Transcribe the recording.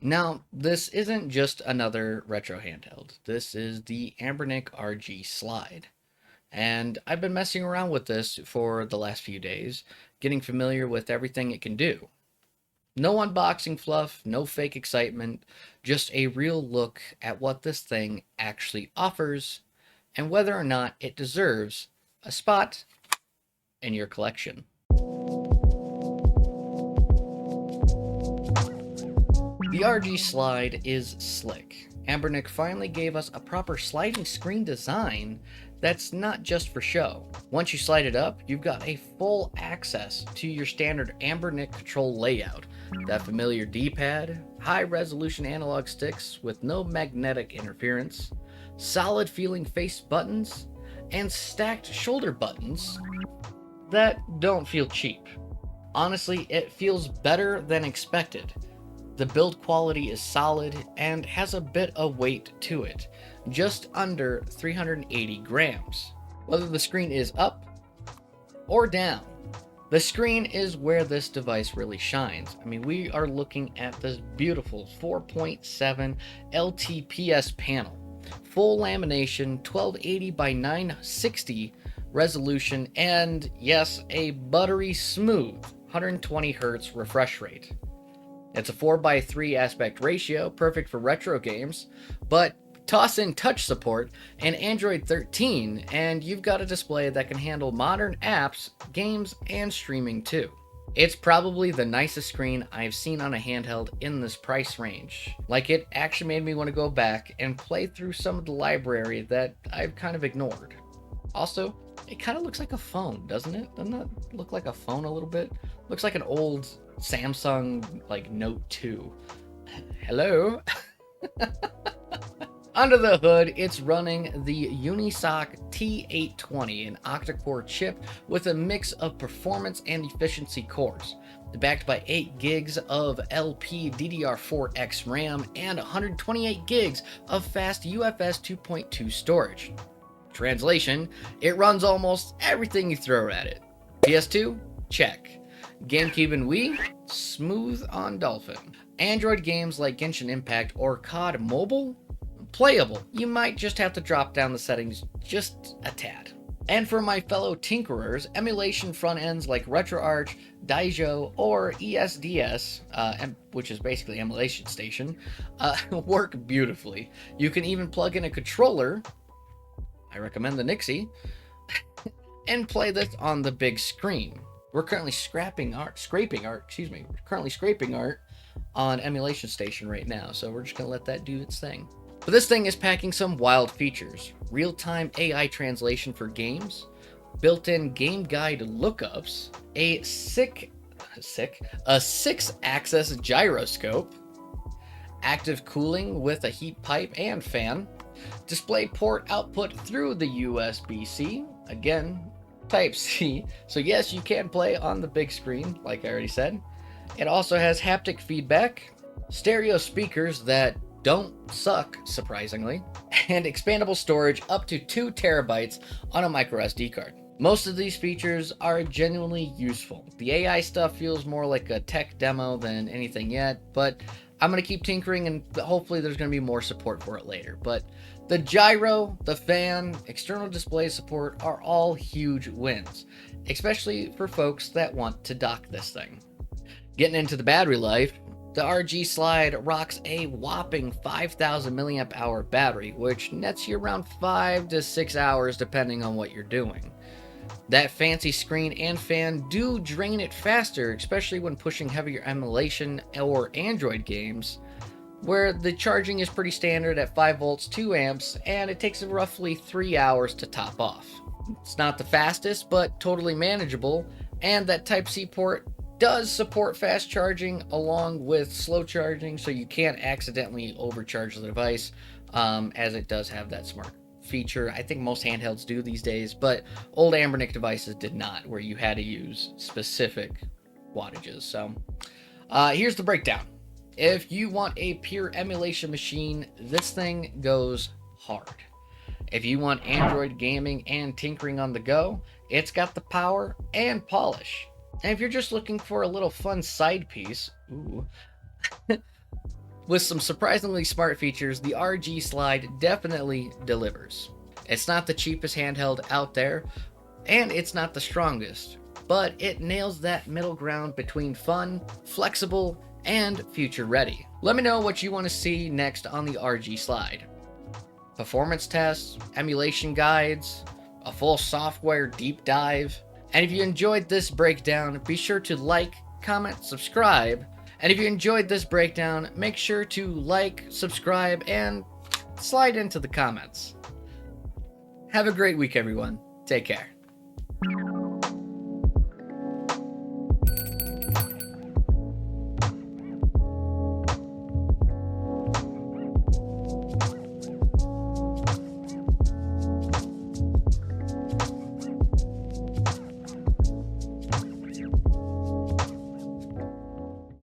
Now, this isn't just another retro handheld. This is the Anbernic RG Slide. And I've been messing around with this for the last few days, getting familiar with everything it can do. No unboxing fluff, no fake excitement, just a real look at what this thing actually offers and whether or not it deserves a spot in your collection. The RG Slide is slick. Anbernic finally gave us a proper sliding screen design that's not just for show. Once you slide it up, you've got a full access to your standard Anbernic control layout. That familiar D-pad, high-resolution analog sticks with no magnetic interference, solid feeling face buttons, and stacked shoulder buttons that don't feel cheap. Honestly, it feels better than expected. The build quality is solid and has a bit of weight to it, just under 380 grams. Whether the screen is up or down, the screen is where this device really shines. I mean, we are looking at this beautiful 4.7 LTPS panel, full lamination, 1280 by 960 resolution, and yes, a buttery smooth 120 Hz refresh rate. It's a 4:3 aspect ratio, perfect for retro games, but toss in touch support and Android 13, and you've got a display that can handle modern apps, games, and streaming too. It's probably the nicest screen I've seen on a handheld in this price range. Like, it actually made me want to go back and play through some of the library that I've kind of ignored. Also, it kind of looks like a phone, doesn't it? Doesn't that look like a phone a little bit? Looks like an old Samsung like Note 2. Hello? Under the hood, it's running the Unisoc T820, an octa-core chip with a mix of performance and efficiency cores. Backed by 8 gigs of LPDDR4X RAM and 128 gigs of fast UFS 2.2 storage. Translation, it runs almost everything you throw at it. PS2? Check. GameCube and Wii? Smooth on Dolphin. Android games like Genshin Impact or COD Mobile? Playable. You might just have to drop down the settings just a tad. And for my fellow tinkerers, emulation front ends like RetroArch, Daijo, or ESDS, which is basically Emulation Station, work beautifully. You can even plug in a controller, I recommend the Nixie, and play this on the big screen. We're currently scraping art on Emulation Station right now, so we're just gonna let that do its thing. But this thing is packing some wild features. Real-time AI translation for games, built-in game guide lookups, a 6-axis gyroscope, active cooling with a heat pipe and fan, display port output through the USB-C, again, Type-C, so yes, you can play on the big screen, like I already said. It also has haptic feedback, stereo speakers that don't suck, surprisingly, and expandable storage up to 2 terabytes on a micro SD card. Most of these features are genuinely useful. The AI stuff feels more like a tech demo than anything yet, but I'm going to keep tinkering and hopefully there's going to be more support for it later. But the gyro, the fan, external display support are all huge wins, especially for folks that want to dock this thing. Getting into the battery life, the RG Slide rocks a whopping 5,000 milliamp hour battery, which nets you around 5 to 6 hours depending on what you're doing. That fancy screen and fan do drain it faster, especially when pushing heavier emulation or Android games, where the charging is pretty standard at 5 volts, 2 amps, and it takes roughly 3 hours to top off. It's not the fastest, but totally manageable, and that Type-C port does support fast charging along with slow charging, so you can't accidentally overcharge the device, as it does have that smart feature. I think most handhelds do these days, but old Anbernic devices did not, where you had to use specific wattages. So here's the breakdown. If you want a pure emulation machine, this thing goes hard. If you want Android gaming and tinkering on the go, it's got the power and polish. And if you're just looking for a little fun side piece, With some surprisingly smart features, the RG Slide definitely delivers. It's not the cheapest handheld out there, and it's not the strongest, but it nails that middle ground between fun, flexible, and future ready. Let me know what you want to see next on the RG Slide. Performance tests, emulation guides, a full software deep dive. And if you enjoyed this breakdown, be sure to like, comment, subscribe. And if you enjoyed this breakdown, make sure to like, subscribe, and slide into the comments. Have a great week, everyone. Take care.